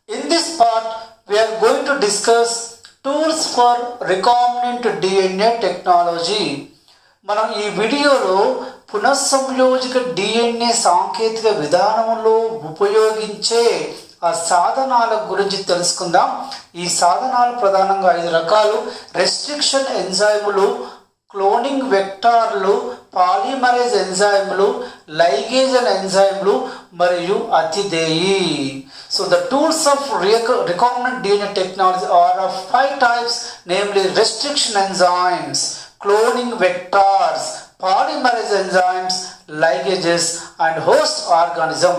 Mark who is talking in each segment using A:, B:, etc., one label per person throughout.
A: In this part, we are going to discuss tools for recombinant DNA technology. మనం ఈ వీడియోలో పునఃసంయోజక DNA సాంకేతిక విధానంలో ఉపయోగించే ఆ సాధనాల గురించి తెలుసుకుందాం. ఈ సాధనాలు ప్రధానంగా 5 రకాలు: రెస్ట్రిక్షన్ ఎంజైములు, క్లోనింగ్ వెక్టార్లు, పాలిమరేజ్ ఎంజైములు, లైగేజన్ ఎంజైములు మరియు అతిదేయి. So the tools of recombinant DNA technology are of 5 types, namely restriction enzymes, cloning vectors, polymerase enzymes, ligases and host organism.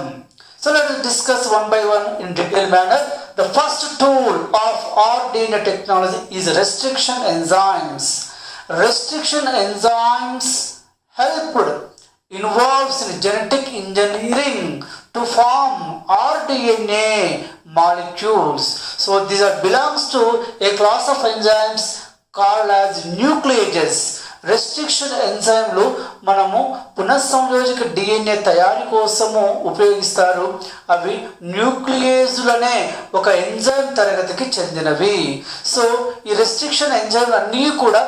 A: So let us discuss one by one in detailed manner. The first tool of r.DNA technology is restriction enzymes. Restriction enzymes involves in genetic engineering to form r.DNA molecules. So these belongs to a class of enzymes called as nucleases. Restriction ఎంజైమ్లు మనము పునఃసంయోజక DNA తయారీ కోసము ఉపయోగిస్తారు. అవి న్యూక్లియేజ్లనే ఒక enzyme తరగతికి చెందినవి. So ఈ రెస్ట్రిక్షన్ ఎంజైమ్లు అన్నీ కూడా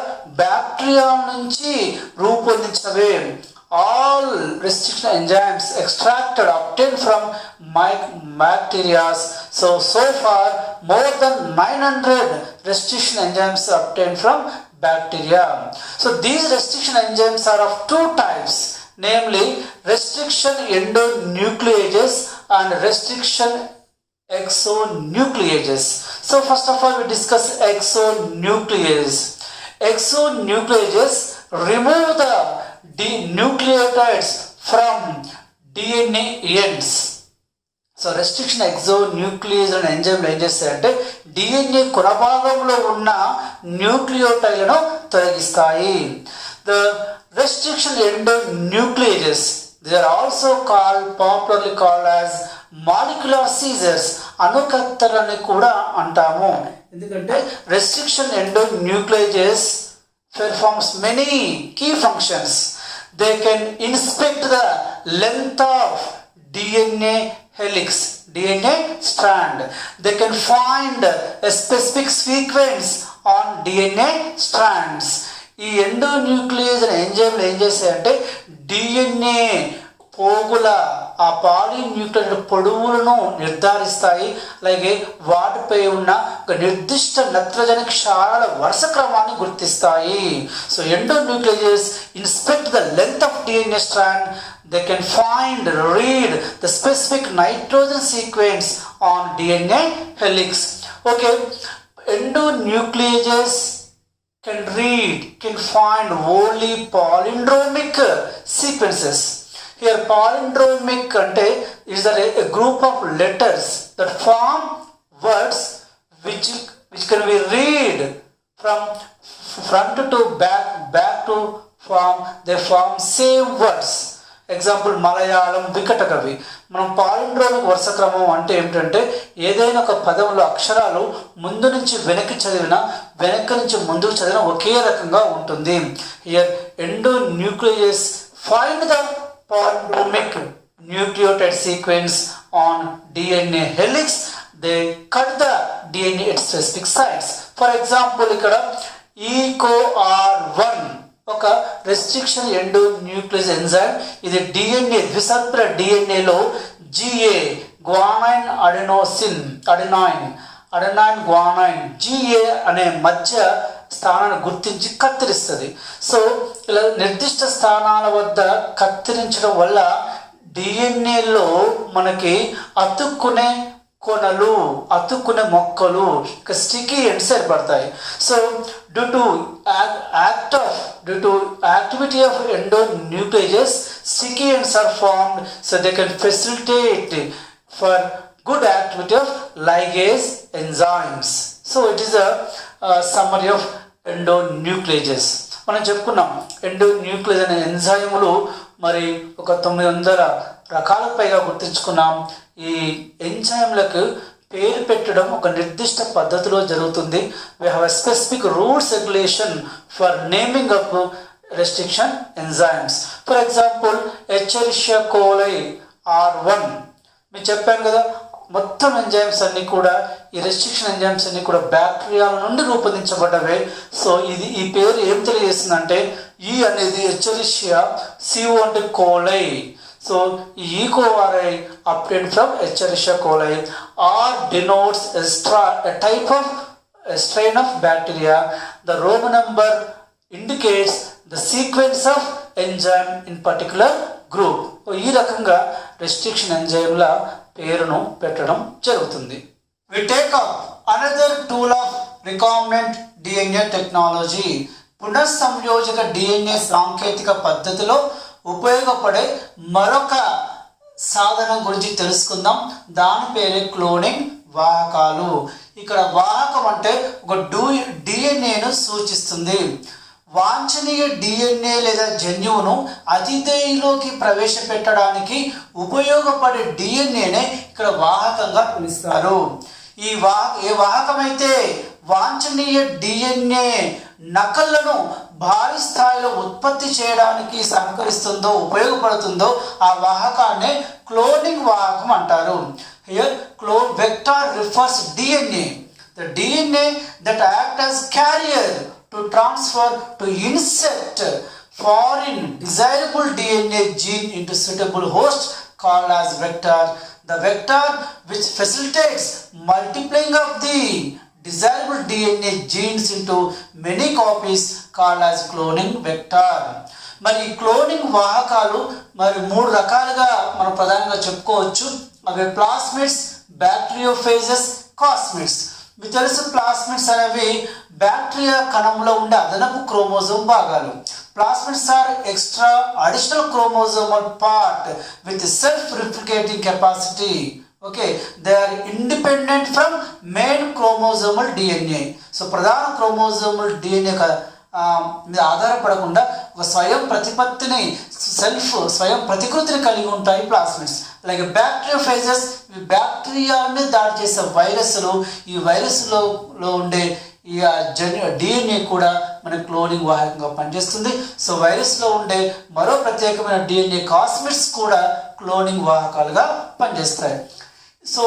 A: బ్యాక్టీరియా నుంచి రూపొందించినవే. All restriction enzymes obtained from bacteria. So far more than 900 restriction enzymes obtained from bacteria. So these restriction enzymes are of 2 types, namely restriction endonucleases and restriction exonucleases. So first of all we discuss exonucleases. Exonucleases remove the nucleotides from DNA ends. So restriction exonuclease అనే ఎంజైమ్లు ఏం చేస్తాయంటే DNA కొనభాగంలో ఉన్న న్యూక్లియోటైడ్లను తొలగిస్తాయి. The restriction endonucleases, they are also popularly called as molecular scissors, అణుకత్తెరని కూడా అంటాము. ఎందుకంటే restriction endonucleases performs many key functions. They can inspect the length of DNA helix, DNA strand. They can find a specific sequence on DNA strands. ఈ ఎండోన్యూక్లియేజ్ అనే ఎంజైమ్లు ఏం చేస్తాయంటే DNA పోగుల ఆ పాలీన్యూక్లియేటెడ్ పొడవులను నిర్ధారిస్తాయి. అలాగే వాటిపై ఉన్న ఒక నిర్దిష్ట నత్రజని క్షారాల వరుస క్రమాన్ని గుర్తిస్తాయి. So endonucleases inspect the length of DNA strand. They can read the specific nitrogen sequence on DNA helix. Okay, endonucleases can find only palindromic sequences. Here palindromic is a group of letters that form words which can be read from front to back to form. They form same words. Example Malayalam Vikatakavi. మనం palindromic వరుస క్రమం అంటే ఏమిటంటే ఏదైనా ఒక పదంలో అక్షరాలు ముందు నుంచి వెనక్కి చదివినా వెనక్కి నుంచి ముందుకు చదివినా ఒకే రకంగా ఉంటుంది. Here endonucleases find the palindromic nucleotide sequence on DNA helix. They cut the DNA at specific sites. For example, ఇక్కడ EcoR1 ఒక రెస్ట్రిక్షన్ ఎండోన్యూక్లియేజ్ ఎంజైమ్. ఇది DNA ద్విసర్పిల DNAలో GA guanine adenine guanine GA అనే మధ్య స్థానాన్ని గుర్తించి కత్తిరిస్తుంది. సో ఇలా నిర్దిష్ట స్థానాల వద్ద కత్తిరించడం వల్ల DNAలో మనకి అతుక్కునే మొక్కలు స్టికీ ఎండ్స్ ఏర్పడతాయి. So due to activity of endonucleases sticky ends are formed. So they can facilitate for good activity of ligase enzymes. So it is a summary of endonucleases. మనం చెప్పుకున్నాం ఎండోన్యూక్లియేజ్ అనే ఎంజైములు మరి ఒక 900 రకాలకు పైగా గుర్తించుకున్నాం. ఈ ఎంజైమ్లకు పేరు పెట్టడం ఒక నిర్దిష్ట పద్ధతిలో జరుగుతుంది. We have a specific rules regulation for naming of restriction enzymes. For example, Escherichia coli R1 మీకు చెప్పాను కదా, మొత్తం ఎంజైమ్స్ అన్నీ కూడా ఈ రెస్ట్రిక్షన్ ఎంజైమ్స్ అన్నీ కూడా బ్యాక్టీరియాల నుండి రూపొందించబడ్డవే. సో ఈ పేరు ఏం తెలియజేస్తుందంటే ఈ అనేది ఎచ్చరిషియా, CO అంటే కోలై. సో ఈ ఈకోఆర్ఐ obtained from Escherichia coli. R denotes a type of a strain of bacteria. The Roman number indicates the sequence of enzyme in particular group. ఈ రకంగా రెస్ట్రిక్షన్ ఎంజైమ్ల పేరును పెట్టడం జరుగుతుంది. We take up another tool of recombinant DNA technology. పునఃసంయోజక DNA సాంకేతిక పద్ధతిలో ఉపయోగపడే మరొక సాధనం గురించి తెలుసుకుందాం. దాని పేరే క్లోనింగ్ వాహకాలు. ఇక్కడ వాహకం అంటే ఒక డిఎన్ఏను సూచిస్తుంది. వాంఛనీయ డిఎన్ఏ లేదా జన్యువును అతిథేయులోకి ప్రవేశపెట్టడానికి ఉపయోగపడే డిఎన్ఏనే ఇక్కడ వాహకంగా పిలుస్తారు. ఏ వాహకమైతే వాంఛనీయ డిఎన్ఏ నకళ్లను భారీ స్థాయిలో ఉత్పత్తి చేయడానికి సహకరిస్తుందో ఉపయోగపడుతుందో ఆ వాహకాన్ని క్లోనింగ్ వాహకం అంటారు. Here clone vector refers DNA, the DNA that act as carrier to transfer to insert foreign desirable DNA gene into suitable host called as vector. The vector which facilitates multiplying of the desirable DNA genes into many copies called as cloning vector. మరి cloning వాహకాలు మరి 3 రకాలుగా మనం ప్రధానంగా చెప్పుకోవచ్చు. అవి plasmids, బ్యాక్టీరియోఫేజెస్, కాస్మిడ్స్. మీకు తెలుసు plasmids అనేవి బ్యాక్టీరియా కణంలో ఉండే అదనపు క్రోమోజోమ్ భాగాలు. Plasmids are extra additional chromosomal part with self replicating capacity. Okay, they are independent from main chromosomal DNA. So ప్రధాన క్రోమోజోమల్ DNA మీద ఆధారపడకుండా ఒక స్వయం ప్రతికృతిని కలిగి ఉంటాయి ప్లాస్మిడ్స్. అలాగే బ్యాక్టీరియోఫేజెస్, ఇవి బ్యాక్టీరియాలని దాడి చేసే వైరస్లు. ఈ వైరస్లో ఉండే ఈ DNA కూడా మన క్లోనింగ్ వాహకంగా పనిచేస్తుంది. సో వైరస్లో ఉండే మరో ప్రత్యేకమైన DNA కాస్మిడ్స్ కూడా క్లోనింగ్ వాహకాలుగా పనిచేస్తాయి. So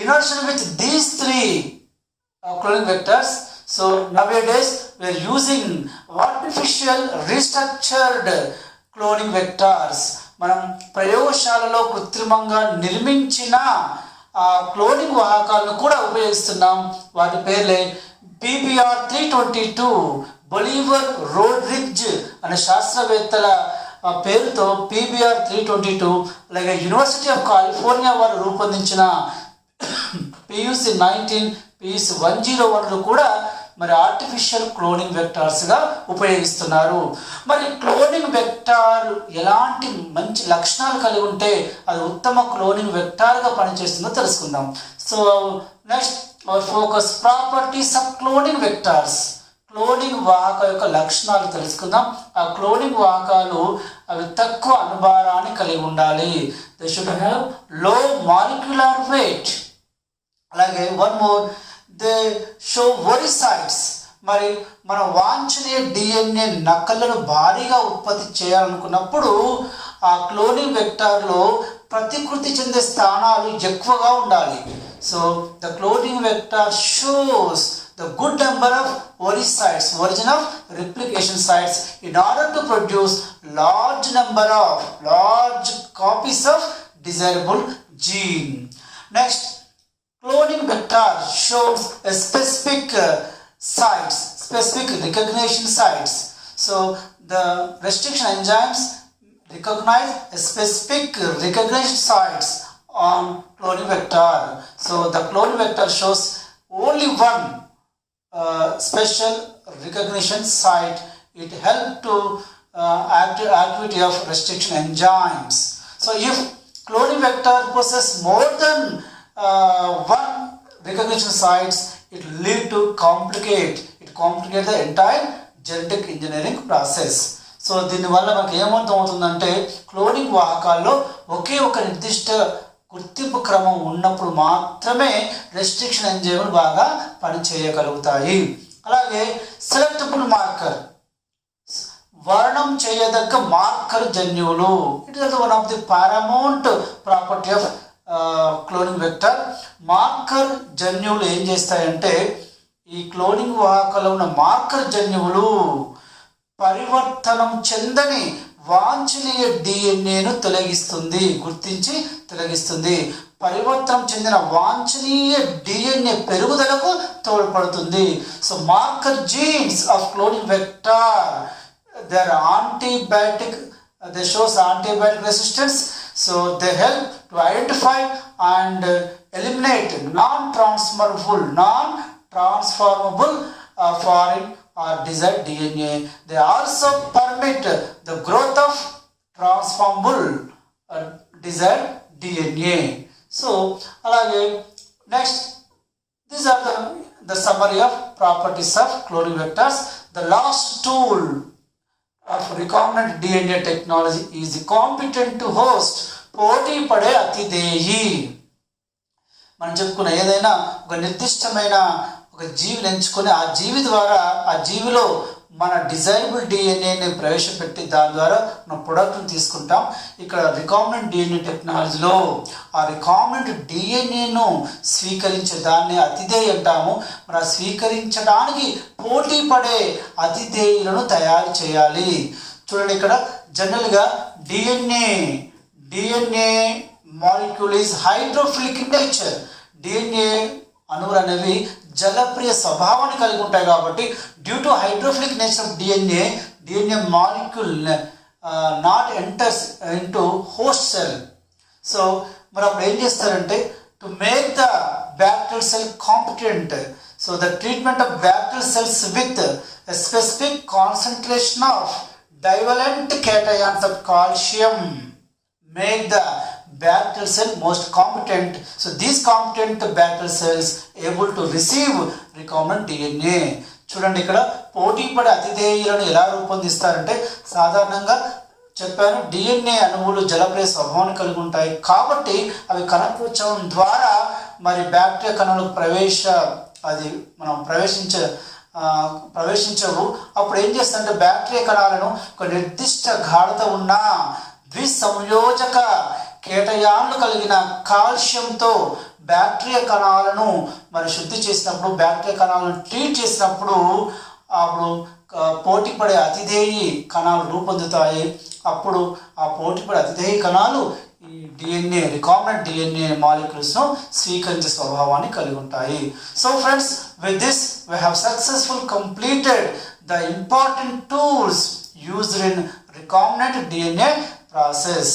A: in addition with these 3 cloning vectors, so nowadays we are using artificial restructured cloning vectors. మనం ప్రయోగశాలలో కృత్రిమంగా నిర్మించిన క్లోనింగ్ వాహకాలను కూడా ఉపయోగిస్తున్నాం. వాటి పేర్లే PBR 322, బొలివర్ రోడ్రిగ్జ్ అనే శాస్త్రవేత్తల పేరుతో PBR 322, అలాగే యూనివర్సిటీ ఆఫ్ కాలిఫోర్నియా వారు రూపొందించిన PUC 19, PUC 101లు కూడా మరి ఆర్టిఫిషియల్ క్లోనింగ్ వెక్టార్స్గా ఉపయోగిస్తున్నారు. మరి క్లోనింగ్ వెక్టార్ ఎలాంటి మంచి లక్షణాలు కలిగి ఉంటే అది ఉత్తమ క్లోనింగ్ వెక్టార్గా పనిచేస్తుందో తెలుసుకుందాం. So next our focus properties of cloning vectors. Cloning వాహక యొక్క లక్షణాలు తెలుసుకుందాం. ఆ క్లోనింగ్ వాహకాలు అవి తక్కువ అనుభారాన్ని కలిగి ఉండాలి. They should have low molecular weight. అలాగే వన్ మోర్, దే షో ఓరిసైట్స్. మరి మన వాంఛనీయ DNA నకళ్లను భారీగా ఉత్పత్తి చేయాలనుకున్నప్పుడు ఆ క్లోనింగ్ వెక్టార్లో ప్రతికృతి చెందే స్థానాలు ఎక్కువగా ఉండాలి. So the cloning vector shows the good number of oocytes, origin of replication sites, in order to produce large copies of desirable gene. Next, cloning vector shows a specific recognition sites. So the restriction enzymes recognize a specific recognition sites on cloning vector. So the cloning vector shows only one special recognition site. It helps to activity of restriction enzymes. So if cloning vector possesses more than one recognition sites, it lead to complicate the entire genetic engineering process. So దీనివల్ల మనకు ఏమవుతుందంటే cloning వాహకాల్లో ఒకే ఒక నిర్దిష్ట గుర్తింపు క్రమం ఉన్నప్పుడు మాత్రమే restriction ఎంజైమ్లు బాగా పనిచేయగలుగుతాయి. అలాగే సెలెక్టబుల్ మార్కర్, వర్ణం చేయదగ్గ మార్కర్ జన్యువులు. It is one of the Paramount property of cloning vector. Marker జన్యువులు ఏం చేస్తాయంటే ఈ క్లోనింగ్ వాహకలో ఉన్న మార్కర్ జన్యువులు పరివర్తనం చెందని వాంఛనీయ డిఎన్ఏను తొలగిస్తుంది, గుర్తించి తొలగిస్తుంది. పరివర్తనం చెందిన వాంఛనీయ డిఎన్ఏ పెరుగుదలకు తోడ్పడుతుంది. So marker genes of cloning vector they are antibiotic, they shows antibiotic resistance. So they help to identify and eliminate non-transformable foreign or desired DNA. They also permit the growth of transformable desired DNA. So, alage next, these are the summary of properties of cloning vectors. The last tool of recombinant DNA technology is competent to host పోటీ పడే అతిదేయి. మనం చెప్పుకున్న ఏదైనా ఒక నిర్దిష్టమైన ఒక జీవిని ఎంచుకొని ఆ జీవి ద్వారా ఆ జీవిలో మన డిజైరబుల్ డిఎన్ఏని ప్రవేశపెట్టి దాని ద్వారా మన ప్రొడక్ట్ని తీసుకుంటాం. ఇక్కడ రికాంబినెంట్ డిఎన్ఏ టెక్నాలజీలో ఆ రికాంబినెంట్ డిఎన్ఏను స్వీకరించే దాన్ని అతిథేయి అంటాము. మరి స్వీకరించడానికి పోటీ పడే అతిథేయులను తయారు చేయాలి. చూడండి, ఇక్కడ జనరల్గా DNA molecule is hydrophilic in nature. DNA అణువులు అనేవి జలప్రియ స్వభావాన్ని కలిగి ఉంటాయి కాబట్టి due to hydrophilic nature of DNA molecule not enters into host cell. So మరి అప్పుడు ఏం చేస్తారంటే to make the bacterial cell competent, so the treatment of bacterial cells with a specific concentration of divalent cations of calcium make the bacterial cell most competent. So these competent bacterial cells able to receive recombinant DNA. చూడండి, ఇక్కడ పోటీ పడే అతిథేయులను ఎలా రూపొందిస్తారంటే సాధారణంగా చెప్పాను DNA అణువులు జలప్రియ స్వభావాన్ని కలిగి ఉంటాయి కాబట్టి అవి కణపుచ్చడం ద్వారా మరి బ్యాక్టీరియా కణాలకు మనం ప్రవేశించవు. అప్పుడు ఏం చేస్తారంటే బ్యాక్టీరియా కణాలను ఒక నిర్దిష్ట గాఢత ఉన్న ద్విసంయోజక కేటయాన్లు కలిగిన కాల్షియంతో బ్యాక్టీరియా కణాలను మరి శుద్ధి చేసినప్పుడు, బ్యాక్టీరియా కణాలను ట్రీట్ చేసినప్పుడు అప్పుడు పోటీపడే అతిథేయి కణాలు రూపొందుతాయి. అప్పుడు ఆ పోటీపడే అతిథేయి కణాలు ఈ డిఎన్ఏ రికాంబినెంట్ డిఎన్ఏ మాలిక్యూల్స్ను స్వీకరించే స్వభావాన్ని కలిగి ఉంటాయి. So friends, with this we have successfully completed the important tools used in recombinant DNA process.